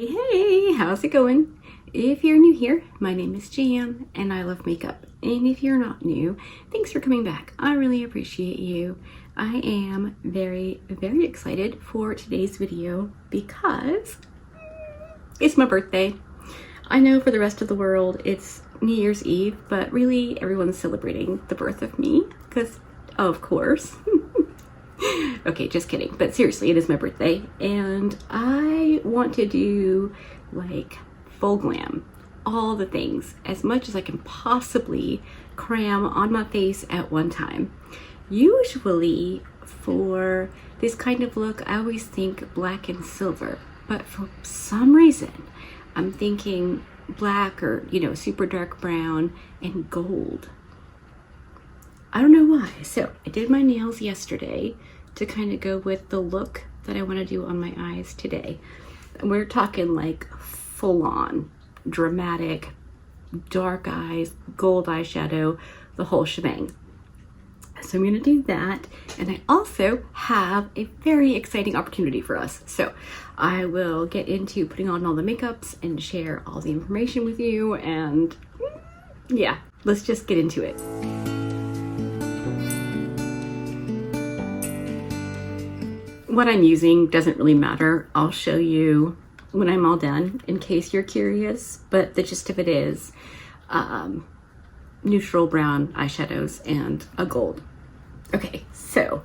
Hey, how's it going? If you're new here, my name is Jam and I love makeup. And if you're not new, thanks for coming back. I really appreciate you. I am very excited for today's video because it's my birthday. I know for the rest of the world it's New Year's Eve, but really everyone's celebrating the birth of me because, of course. Okay, just kidding. But seriously, it is my birthday and I want to do like full glam, all the things, as much as I can possibly cram on my face at one time. Usually for this kind of look, I always think black and silver, but for some reason, I'm thinking black or, super dark brown and gold. I don't know why. So I did my nails yesterday to kind of go with the look that I want to do on my eyes today. And we're talking like full on dramatic, dark eyes, gold eyeshadow, the whole shebang. So I'm going to do that. And I also have a very exciting opportunity for us. So I will get into putting on all the makeups and share all the information with you. And yeah, let's just get into it. What I'm using doesn't really matter. I'll show you when I'm all done in case you're curious, but the gist of it is neutral brown eyeshadows and a gold. Okay, so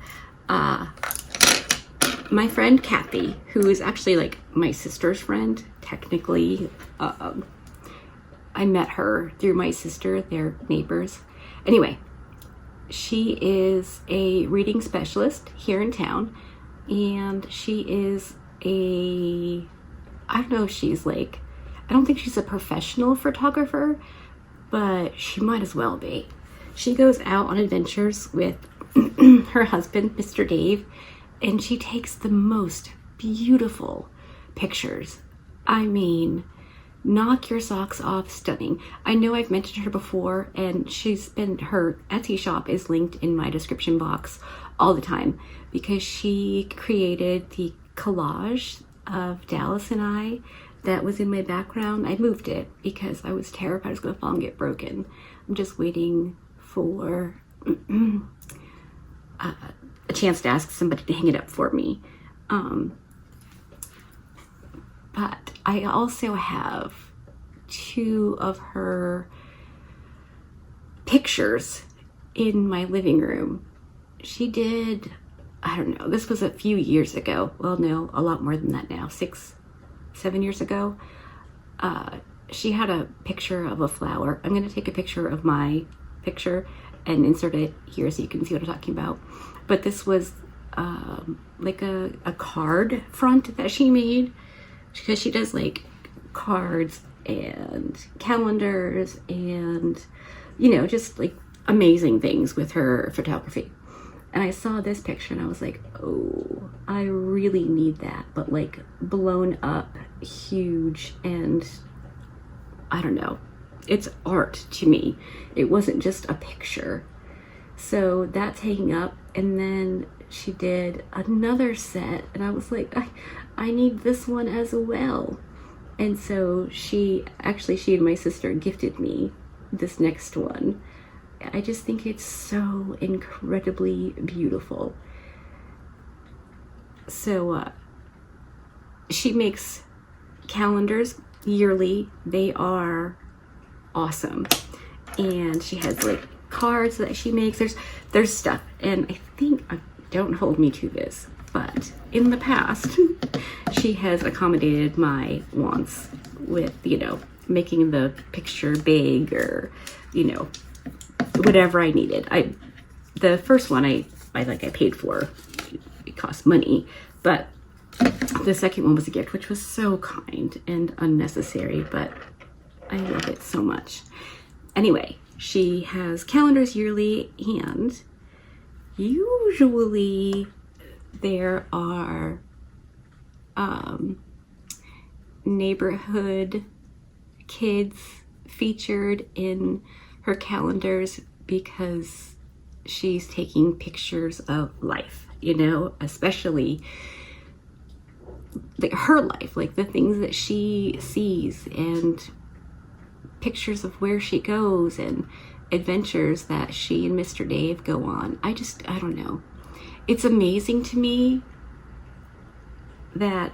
my friend Kathy, who is actually like my sister's friend, technically, I met her through my sister, they're neighbors. Anyway, she is a reading specialist here in town. And she is I don't know if she's like, I don't think she's a professional photographer, but she might as well be. She goes out on adventures with her husband, Mr. Dave, and she takes the most beautiful pictures. I mean, knock your socks off stunning. I know I've mentioned her before, and her Etsy shop is linked in my description box all the time because she created the collage of Dallas and I that was in my background. I moved it because I was terrified it was going to fall and get broken. I'm just waiting for a chance to ask somebody to hang it up for me. But I also have 2 of her pictures in my living room. She did, I don't know, this was a few years ago. Well, no, a lot more than that now, 6, 7 years ago. She had a picture of a flower. I'm going to take a picture of my picture and insert it here so you can see what I'm talking about. But this was like a card front that she made, because she does like cards and calendars and, just like amazing things with her photography. And I saw this picture and I was like, oh, I really need that, but like blown up, huge, and I don't know, it's art to me. It wasn't just a picture. So that's hanging up, and then she did another set and I was like, I need this one as well. And so she and my sister gifted me this next one. I just think it's so incredibly beautiful. So she makes calendars yearly. They are awesome. And she has like cards that she makes. There's stuff. And I think, don't hold me to this, but in the past, she has accommodated my wants with, making the picture big or, whatever I needed. The first one I paid for. It cost money, but the second one was a gift, which was so kind and unnecessary, but I love it so much. Anyway, she has calendars yearly, and usually there are neighborhood kids featured in her calendars because she's taking pictures of life, especially her life, like the things that she sees and pictures of where she goes and adventures that she and Mr. Dave go on. I don't know. It's amazing to me that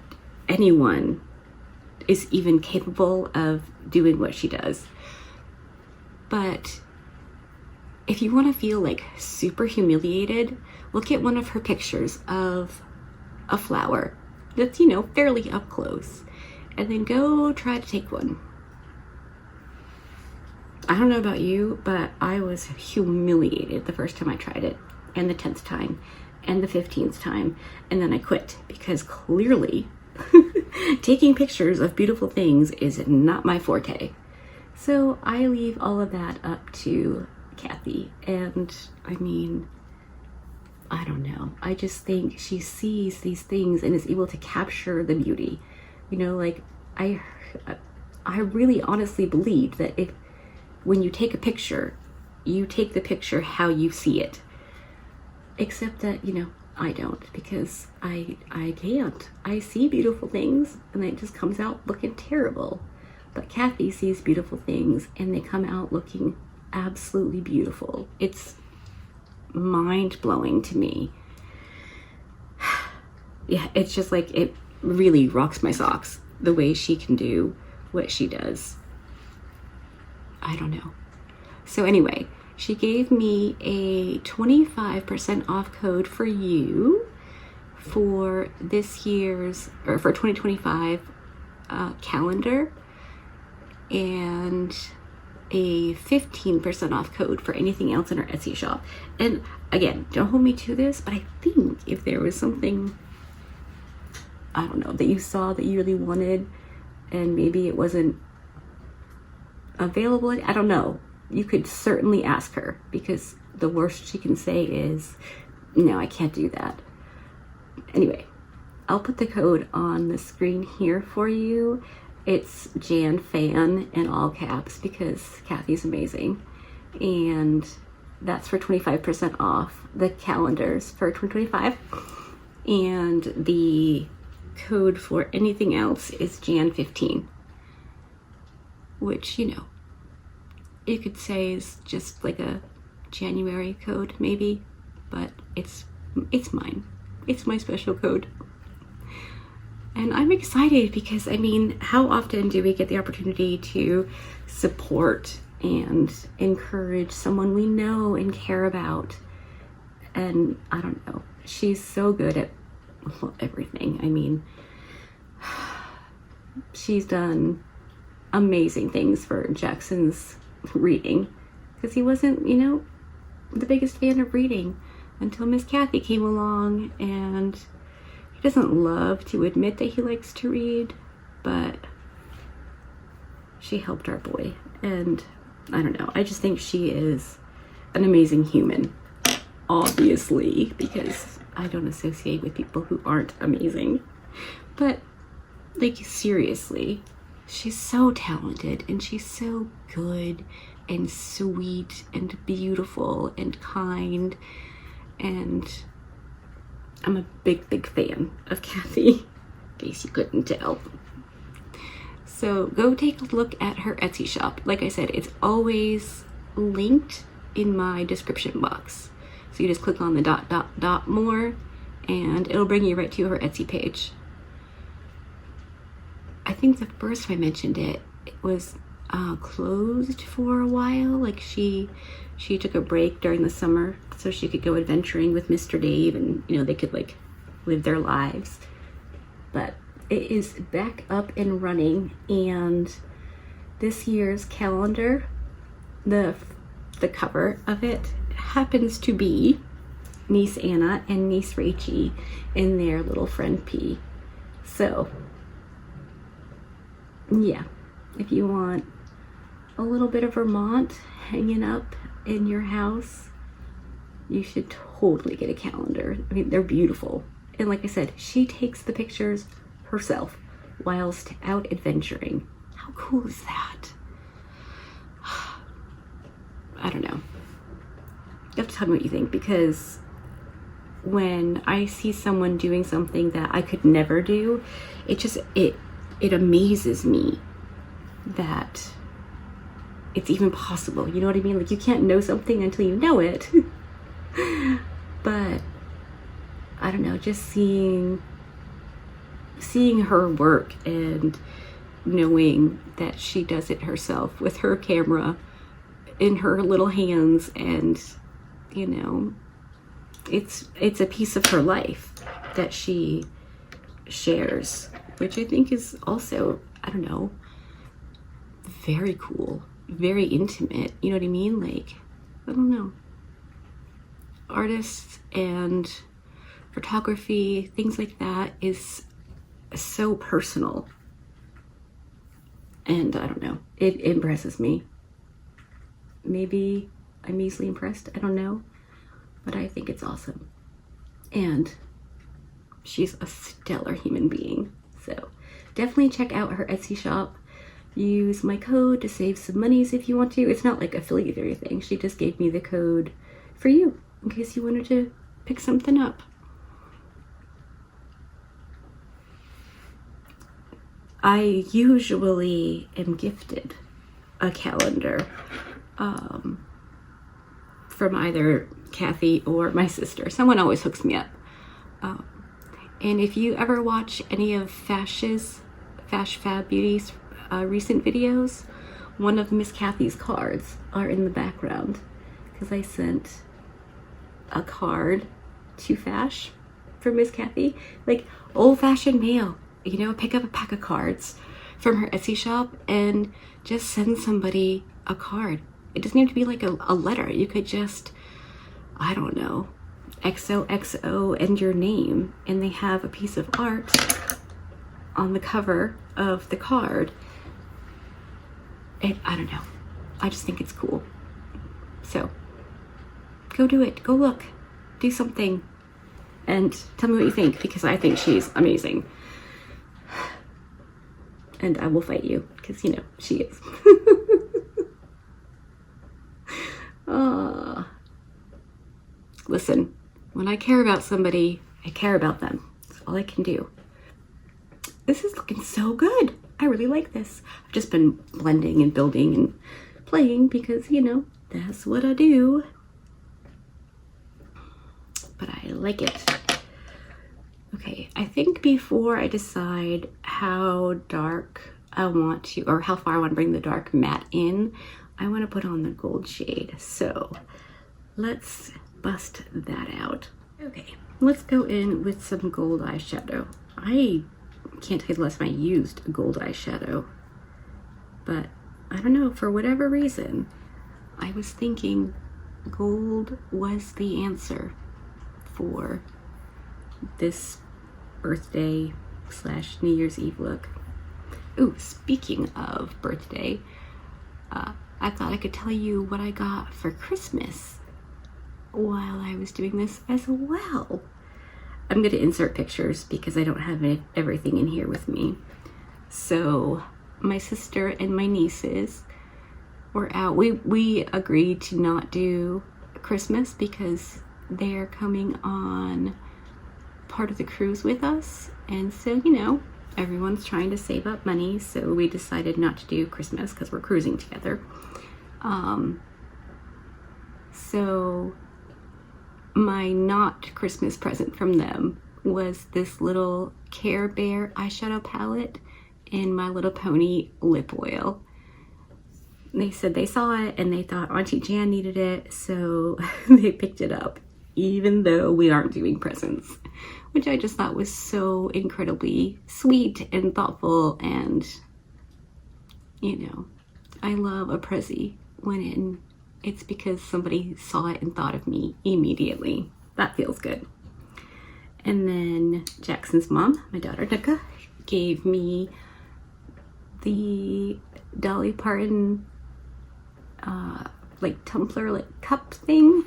anyone is even capable of doing what she does. But if you want to feel like super humiliated, look at one of her pictures of a flower that's, you know, fairly up close, and then go try to take one. I don't know about you, but I was humiliated the first time I tried it, and the 10th time, and the 15th time, and then I quit because clearly taking pictures of beautiful things is not my forte. So I leave all of that up to Kathy, and I mean, I don't know. I just think she sees these things and is able to capture the beauty. You know, like I really honestly believe that when you take a picture, you take the picture how you see it. Except that, you know, I don't, because I can't. I see beautiful things and it just comes out looking terrible. But Kathy sees beautiful things and they come out looking absolutely beautiful. It's mind-blowing to me. Yeah, it's just like, it really rocks my socks the way she can do what she does. I don't know. So anyway, she gave me a 25% off code for you for this year's, or for 2025 calendar, and a 15% off code for anything else in her Etsy shop. And again, don't hold me to this, but I think if there was something, I don't know, that you saw that you really wanted and maybe it wasn't available, I don't know, you could certainly ask her, because the worst she can say is, no, I can't do that. Anyway, I'll put the code on the screen here for you. It's JanFan in all caps because Kathy's amazing. And that's for 25% off the calendars for 2025. And the code for anything else is Jan15, which, you know, you could say is just like a January code maybe, but it's mine. It's my special code. And I'm excited because, I mean, how often do we get the opportunity to support and encourage someone we know and care about? And I don't know, she's so good at everything. I mean, she's done amazing things for Jackson's reading, because he wasn't, you know, the biggest fan of reading until Miss Kathy came along, and he doesn't love to admit that he likes to read, but she helped our boy. And I don't know, I just think she is an amazing human, obviously, because I don't associate with people who aren't amazing. But like, seriously, she's so talented and she's so good and sweet and beautiful and kind, and I'm a big fan of Kathy, in case you couldn't tell. So go take a look at her Etsy shop. Like I said, it's always linked in my description box. So you just click on the ... more and it'll bring you right to her Etsy page. I think the first time I mentioned it, it was closed for a while. Like she took a break during the summer so she could go adventuring with Mr. Dave, and, you know, they could like live their lives. But it is back up and running, and this year's calendar, the cover of it happens to be niece Anna and niece Rachie and their little friend P. So yeah, if you want a little bit of Vermont hanging up in your house, you should totally get a calendar. I mean, they're beautiful. And like I said, she takes the pictures herself whilst out adventuring. How cool is that? I don't know. You have to tell me what you think, because when I see someone doing something that I could never do, it amazes me that it's even possible. You know what I mean? Like, you can't know something until you know it. But I don't know, just seeing her work and knowing that she does it herself with her camera in her little hands, and you know, it's a piece of her life that she shares, which I think is also, I don't know, very cool, very intimate. You know what I mean? Like, I don't know, artists and photography, things like that, is so personal, and I don't know, it impresses me. Maybe I'm easily impressed, I don't know, but I think it's awesome. And she's a stellar human being. So definitely check out her Etsy shop. Use my code to save some monies if you want to. It's not like affiliate or anything. She just gave me the code for you in case you wanted to pick something up. I usually am gifted a calendar from either Kathy or my sister. Someone always hooks me up. And if you ever watch any of Fash Fab Beauty's recent videos, one of Miss Kathy's cards are in the background, because I sent a card to Fash for Miss Kathy, like old-fashioned mail. You know, pick up a pack of cards from her Etsy shop and just send somebody a card. It doesn't have to be like a letter. You could just, I don't know, XOXO and your name, and they have a piece of art on the cover of the card. And I don't know, I just think it's cool. So go do it, go look, do something, and tell me what you think, because I think she's amazing. And I will fight you, because, you know, she is. Listen, when I care about somebody, I care about them. That's all I can do. This is looking so good. I really like this. I've just been blending and building and playing because, you know, that's what I do. But I like it. Okay, I think before I decide how dark I want to, or how far I want to bring the dark matte in, I want to put on the gold shade. So let's bust that out. Okay, let's go in with some gold eyeshadow. I can't tell you the last time I used a gold eyeshadow, but I don't know, for whatever reason, I was thinking gold was the answer for this birthday / New Year's Eve look. Ooh, speaking of birthday, I thought I could tell you what I got for Christmas while I was doing this as well. I'm going to insert pictures because I don't have everything in here with me. So my sister and my nieces were out. We agreed to not do Christmas because they're coming on part of the cruise with us, and so, you know, everyone's trying to save up money, so we decided not to do Christmas because we're cruising together. So my not Christmas present from them was this little Care Bear eyeshadow palette and My Little Pony lip oil. They said they saw it and they thought Auntie Jan needed it, so they picked it up, even though we aren't doing presents, which I just thought was so incredibly sweet and thoughtful. And, you know, I love a Prezi when it's because somebody saw it and thought of me immediately. That feels good. And then Jackson's mom, my daughter Nika, gave me the Dolly Parton like tumbler, like cup thing.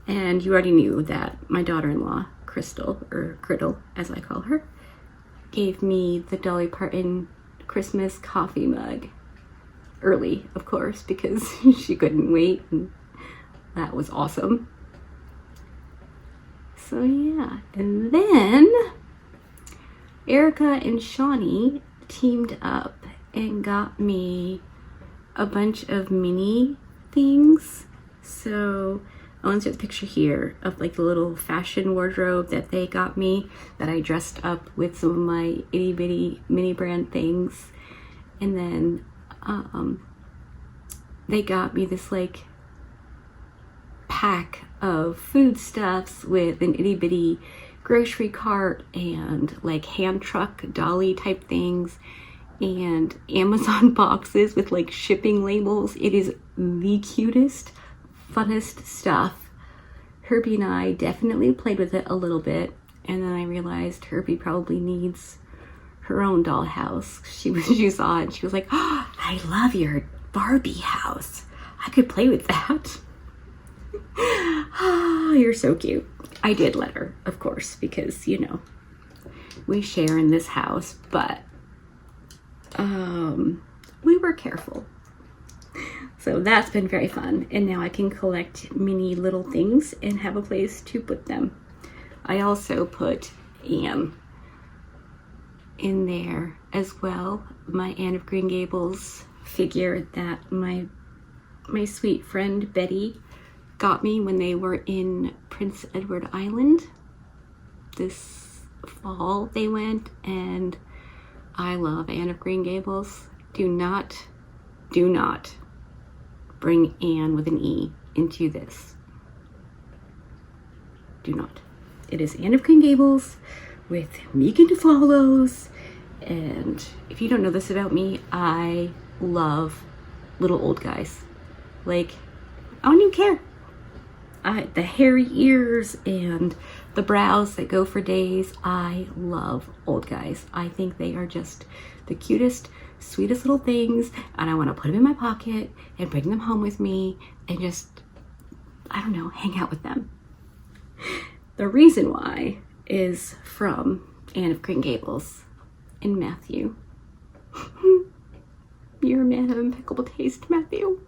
And you already knew that my daughter-in-law, Crystal, or Griddle as I call her, gave me the Dolly Parton Christmas coffee mug early, of course, because she couldn't wait, and that was awesome. So yeah, and then Erica and Shawnee teamed up and got me a bunch of mini things. So I'll insert the picture here of like the little fashion wardrobe that they got me, that I dressed up with some of my itty bitty mini brand things. And then they got me this like pack of foodstuffs with an itty bitty grocery cart and like hand truck dolly type things and Amazon boxes with like shipping labels. It is the cutest, funnest stuff. Herbie and I definitely played with it a little bit, and then I realized Herbie probably needs her own dollhouse. She saw it and she was like, "Oh, I love your Barbie house. I could play with that." Oh, you're so cute. I did let her, of course, because, you know, we share in this house, but we were careful. So that's been very fun. And now I can collect mini little things and have a place to put them. I also put Anne in there as well. My Anne of Green Gables figure that my sweet friend Betty got me when they were in Prince Edward Island. This fall they went, and I love Anne of Green Gables. Do not bring Anne with an E into this. Do not. It is Anne of Green Gables with Megan Swallows. And if you don't know this about me, I love little old guys. Like, I don't even care. The hairy ears and the brows that go for days. I love old guys. I think they are just the cutest, sweetest little things, and I want to put them in my pocket and bring them home with me and just, I don't know, hang out with them. The reason why is from Anne of Green Gables in Matthew. You're a man of impeccable taste, Matthew.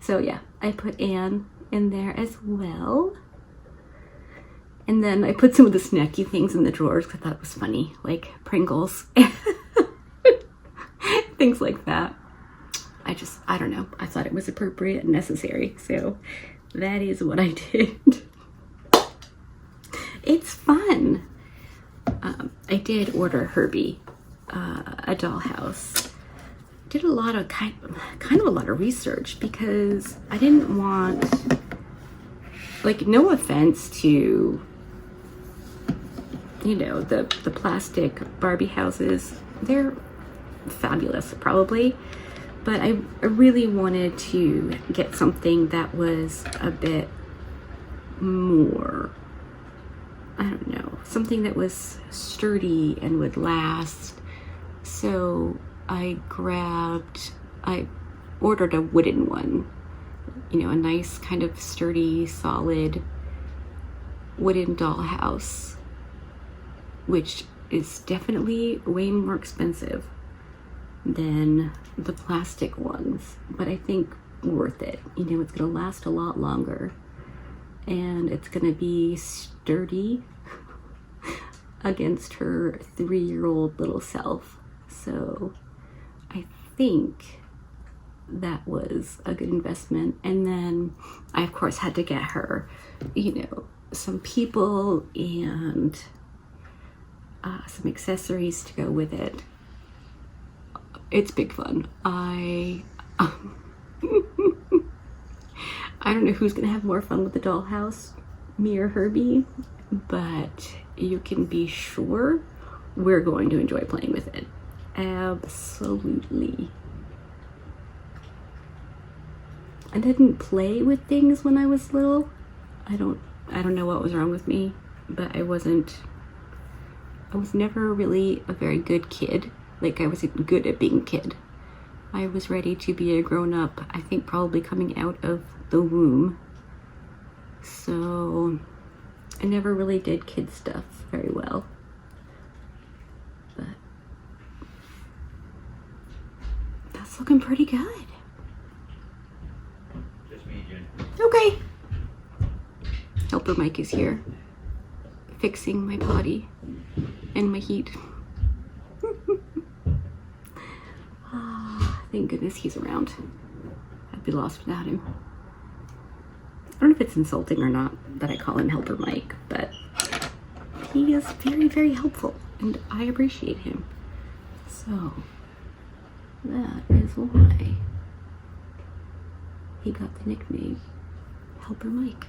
So yeah, I put Anne in there as well. And then I put some of the snacky things in the drawers because I thought it was funny, like Pringles. Things like that. I don't know. I thought it was appropriate and necessary. So that is what I did. It's fun. I did order Herbie a dollhouse. Did a lot of kind of a lot of research because I didn't want, like, no offense to, you know, the plastic Barbie houses. They're fabulous, probably, but I really wanted to get something that was a bit more, I don't know, something that was sturdy and would last. So I ordered a wooden one, you know, a nice kind of sturdy, solid wooden dollhouse, which is definitely way more expensive than the plastic ones, but I think worth it. You know, it's gonna last a lot longer and it's gonna be sturdy against her 3-year-old little self. So I think that was a good investment. And then I, of course, had to get her, you know, some people and some accessories to go with it. It's big fun. I don't know who's gonna have more fun with the dollhouse, me or Herbie, but you can be sure we're going to enjoy playing with it. Absolutely. I didn't play with things when I was little. I don't know what was wrong with me, but I was never really a very good kid. Like, I wasn't good at being a kid. I was ready to be a grown-up, I think probably coming out of the womb. So I never really did kid stuff very well. But that's looking pretty good. Just me, Jen. Okay. Helper Mike is here, fixing my potty and my heat. Thank goodness he's around. I'd be lost without him. I don't know if it's insulting or not that I call him Helper Mike, but he is very, very helpful, and I appreciate him. So that is why he got the nickname Helper Mike.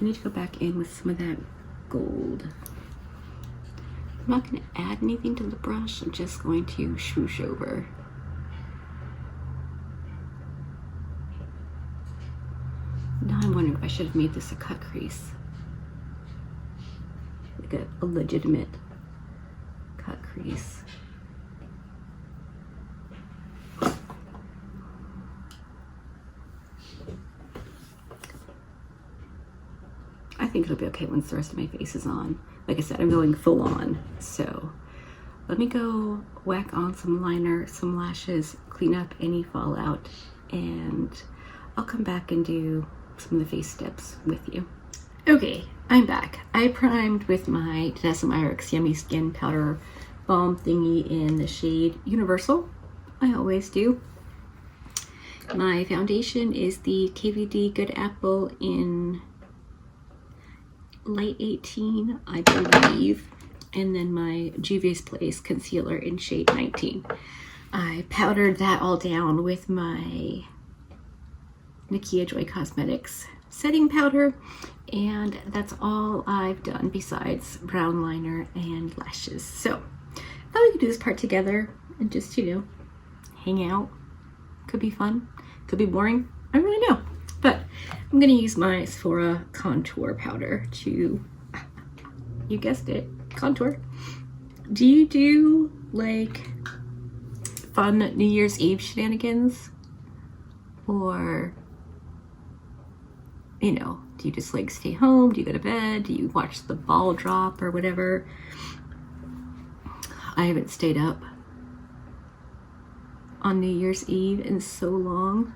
I need to go back in with some of that gold. I'm not going to add anything to the brush. I'm just going to swoosh over. Now I'm wondering if I should have made this a cut crease. Like a legitimate cut crease. I think it'll be okay once the rest of my face is on. Like I said, I'm going full on. So let me go whack on some liner, some lashes, clean up any fallout, and I'll come back and do some of the face steps with you. Okay, I'm back. I primed with my Denisomyrix Yummy Skin Powder Balm thingy in the shade Universal. I always do. My foundation is the KVD Good Apple in Light 18, I believe, and then my Juvia's Place concealer in shade 19. I powdered that all down with my Nakia Joy Cosmetics setting powder, and that's all I've done besides brown liner and lashes. So I thought we could do this part together and just, you know, hang out. Could be fun, could be boring, I don't really know. But I'm gonna use my Sephora contour powder to, you guessed it, contour. Do you do like fun New Year's Eve shenanigans? Or, you know, do you just like stay home? Do you go to bed? Do you watch the ball drop or whatever? I haven't stayed up on New Year's Eve in so long.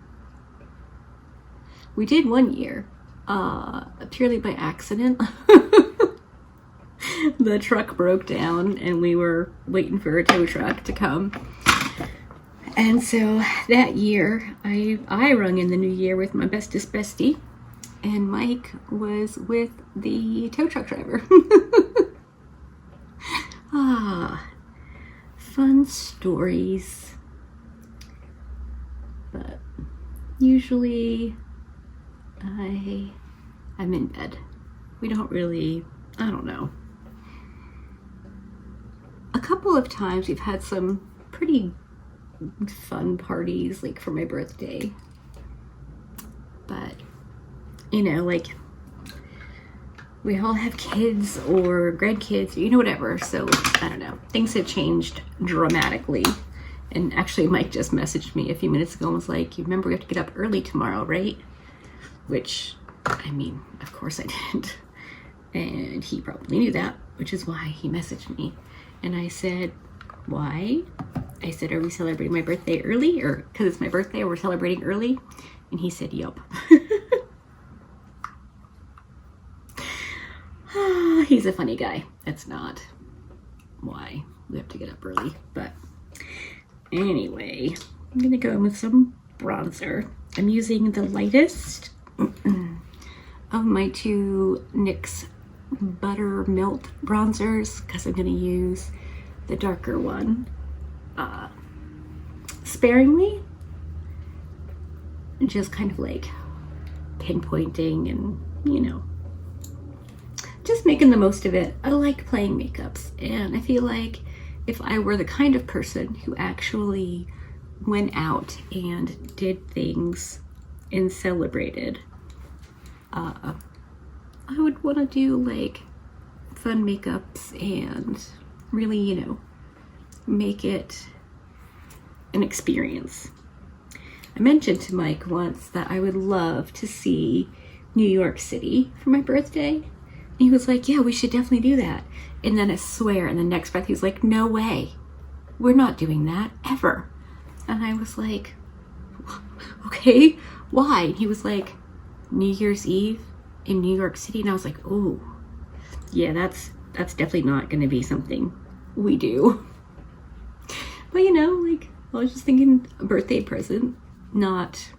We did one year, purely by accident. The truck broke down and we were waiting for a tow truck to come. And so that year, I rung in the new year with my bestest bestie, and Mike was with the tow truck driver. Fun stories. But usually I'm in bed. We don't really, I don't know. A couple of times we've had some pretty fun parties, like for my birthday. But, you know, like, we all have kids or grandkids, you know, whatever. So, I don't know. Things have changed dramatically. And actually, Mike just messaged me a few minutes ago and was like, you remember we have to get up early tomorrow, right? Which, I mean, of course I didn't. And he probably knew that, which is why he messaged me. And I said, why? I said, are we celebrating my birthday early? Or because it's my birthday, we're celebrating early? And he said, yup. He's a funny guy. That's not why we have to get up early. But anyway, I'm going to go in with some bronzer. I'm using the lightest of my two NYX Buttermilk bronzers because I'm going to use the darker one sparingly, just kind of like pinpointing and, you know, just making the most of it. I like playing makeups, and I feel like if I were the kind of person who actually went out and did things and celebrated, I would want to do like fun makeups and really, you know, make it an experience. I mentioned to Mike once that I would love to see New York City for my birthday. And he was like, yeah, we should definitely do that. And then I swear in the next breath, he was like, no way. We're not doing that ever. And I was like, okay, why? And he was like, New Year's Eve in New York City. And I was like, oh, yeah, that's definitely not going to be something we do. But you know, like, I was just thinking a birthday present, not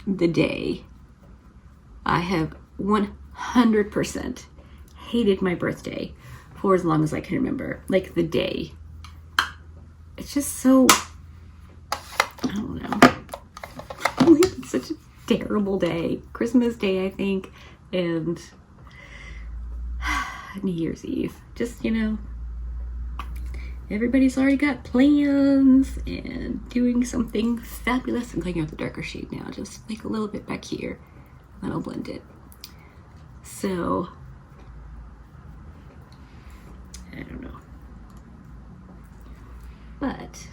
the day. I have 100% hated my birthday for as long as I can remember. Like, the day. It's just so, I don't know. It's such a terrible day. Christmas Day, I think, and New Year's Eve. Just, you know, everybody's already got plans and doing something fabulous. I'm going out the darker shade now, just like a little bit back here. Then I'll blend it. So, I don't know. But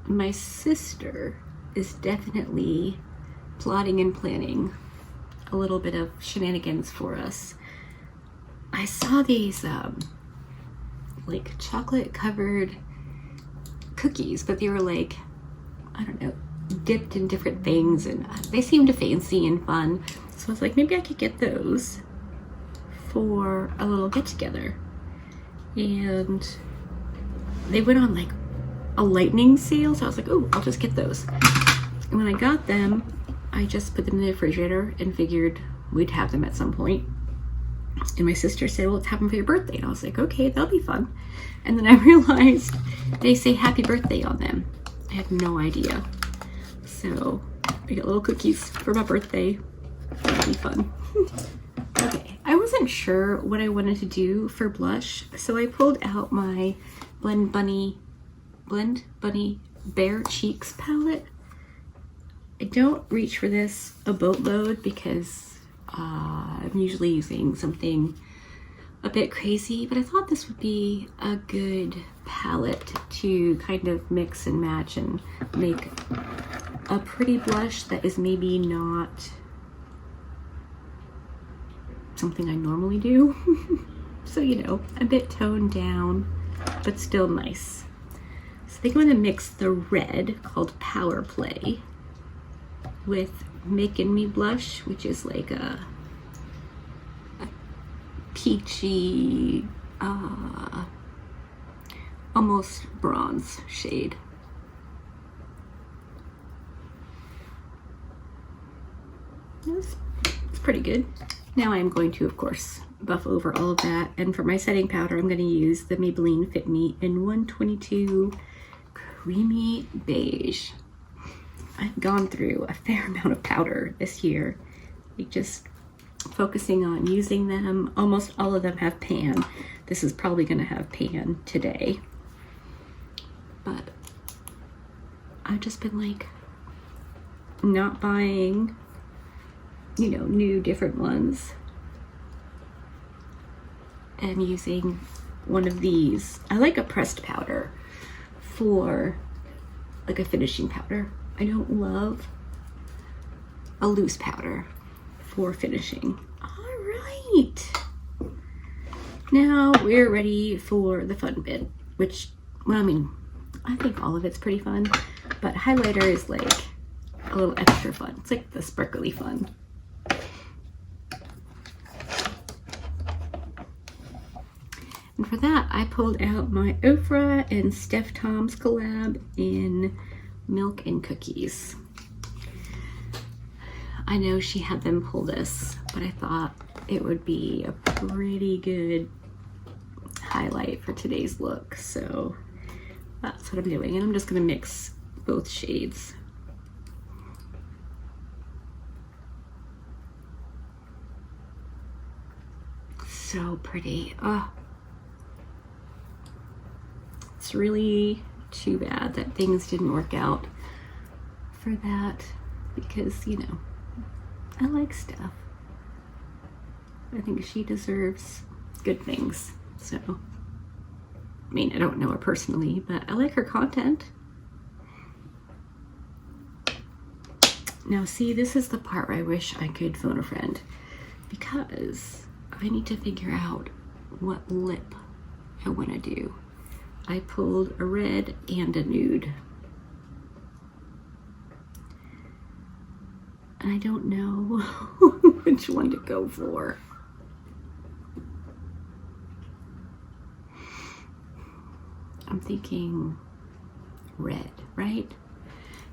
my sister is definitely plotting and planning a little bit of shenanigans for us. I saw these like chocolate covered cookies, but they were like, I don't know, dipped in different things, and they seemed fancy and fun. So I was like, maybe I could get those for a little get together. And they went on like a lightning sale, so I was like, oh, I'll just get those. And when I got them, I just put them in the refrigerator and figured we'd have them at some point. And my sister said, well, let's have them for your birthday. And I was like, okay, that'll be fun. And then I realized they say happy birthday on them. I had no idea. So I got little cookies for my birthday. That'll be fun. Okay, I wasn't sure what I wanted to do for blush, so I pulled out my Blend Bunny Bare Cheeks palette. I don't reach for this a boatload because I'm usually using something a bit crazy, but I thought this would be a good palette to kind of mix and match and make a pretty blush that is maybe not something I normally do. So, you know, a bit toned down, but still nice. So I think I'm gonna mix the red called Power Play with Making Me Blush, which is like a peachy, almost bronze shade. It's pretty good. Now I'm going to, of course, buff over all of that. And for my setting powder, I'm going to use the Maybelline Fit Me in 122 Creamy Beige. I've gone through a fair amount of powder this year. Like, just focusing on using them. Almost all of them have pan. This is probably going to have pan today. But I've just been like not buying, you know, new different ones and using one of these. I like a pressed powder for like a finishing powder. I don't love a loose powder for finishing. All right, now we're ready for the fun bit, which, well, I mean, I think all of it's pretty fun, but highlighter is like a little extra fun. It's like the sparkly fun. And for that, I pulled out my Ofra and Steph Tom's collab in Milk and Cookies. I know she had them pull this, but I thought it would be a pretty good highlight for today's look. So that's what I'm doing. And I'm just gonna mix both shades. So pretty. Oh, it's really too bad that things didn't work out for that, because, you know, I like Steph. I think she deserves good things. So, I mean, I don't know her personally, but I like her content. Now, see, this is the part where I wish I could phone a friend, because I need to figure out what lip I want to do. I pulled a red and a nude. And I don't know which one to go for. I'm thinking red, right?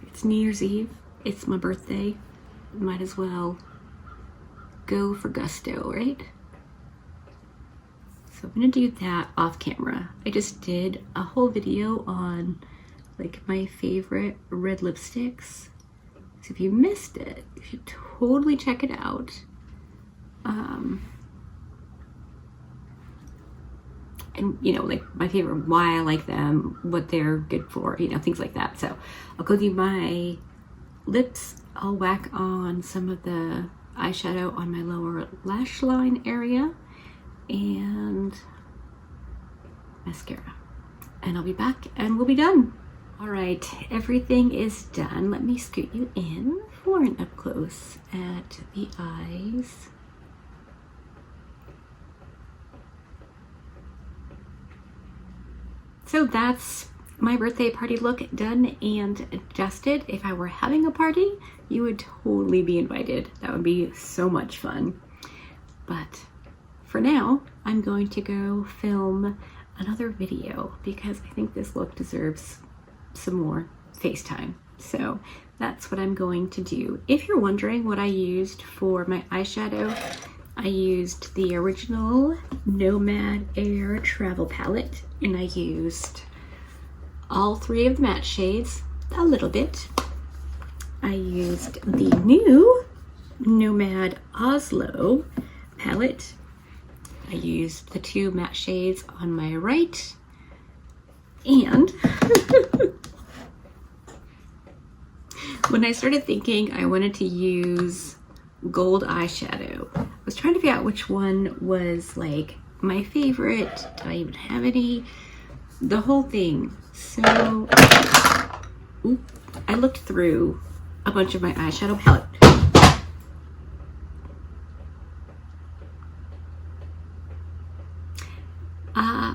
It's New Year's Eve. It's my birthday. Might as well go for gusto, right? So I'm gonna do that off camera. I just did a whole video on like my favorite red lipsticks. So if you missed it, you should totally check it out. And you know, like my favorite, why I like them, what they're good for, you know, things like that. So I'll go do my lips. I'll whack on some of the eyeshadow on my lower lash line area and mascara. And I'll be back and we'll be done. All right, everything is done. Let me scoot you in for an up close at the eyes. So that's my birthday party look done and adjusted. If I were having a party, you would totally be invited. That would be so much fun. But for now, I'm going to go film another video because I think this look deserves some more FaceTime. So that's what I'm going to do. If you're wondering what I used for my eyeshadow, I used the original Nomad Air Travel Palette, and I used all three of the matte shades, a little bit. I used the new Nomad Oslo palette. I used the two matte shades on my right, and when I started thinking I wanted to use gold eyeshadow, I was trying to figure out which one was like my favorite. Do I even have any? The whole thing. So I looked through a bunch of my eyeshadow palette.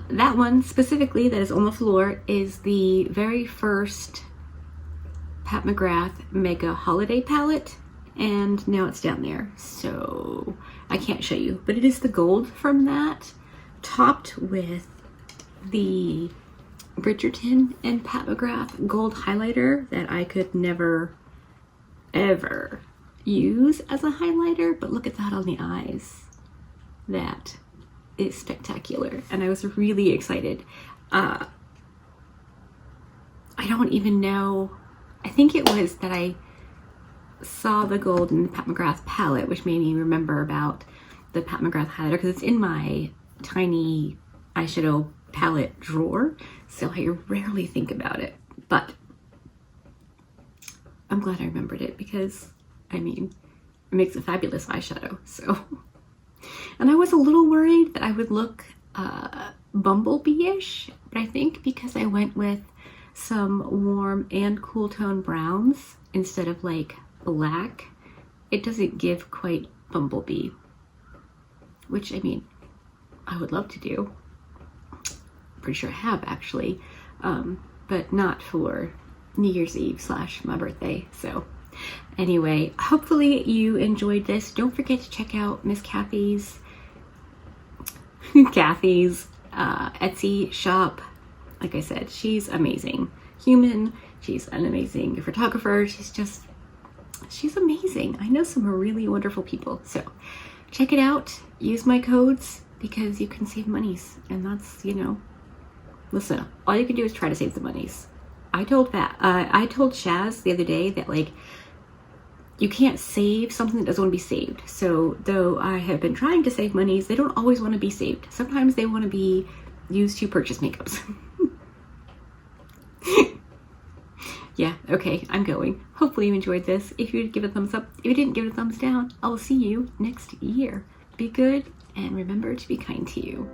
That one specifically that is on the floor is the very first Pat McGrath Mega Holiday palette, and now it's down there, so I can't show you, but it is the gold from that, topped with the Bridgerton and Pat McGrath gold highlighter that I could never ever use as a highlighter, but look at that on the eyes. That is spectacular, and I was really excited. I don't even know, I think it was that I saw the gold in the Pat McGrath palette, which made me remember about the Pat McGrath highlighter, because it's in my tiny eyeshadow palette drawer, so I rarely think about it, but I'm glad I remembered it because, I mean, it makes a fabulous eyeshadow, so. And I was a little worried that I would look bumblebee-ish, but I think because I went with some warm and cool tone browns instead of like black, it doesn't give quite bumblebee, which, I mean, I would love to do. I'm pretty sure I have actually, but not for New Year's Eve / my birthday. So anyway, hopefully you enjoyed this. Don't forget to check out Miss Kathy's Etsy shop. Like I said, she's amazing human. She's an amazing photographer. She's amazing. I know some really wonderful people. So check it out. Use my codes because you can save monies. And that's, you know, listen, all you can do is try to save the monies. I told Shaz the other day that, like, you can't save something that doesn't want to be saved. So though I have been trying to save monies, they don't always want to be saved. Sometimes they want to be used to purchase makeups. Yeah, okay, I'm going. Hopefully you enjoyed this. If you did, give it a thumbs up. If you didn't, give it a thumbs down. I will see you next year. Be good and remember to be kind to you.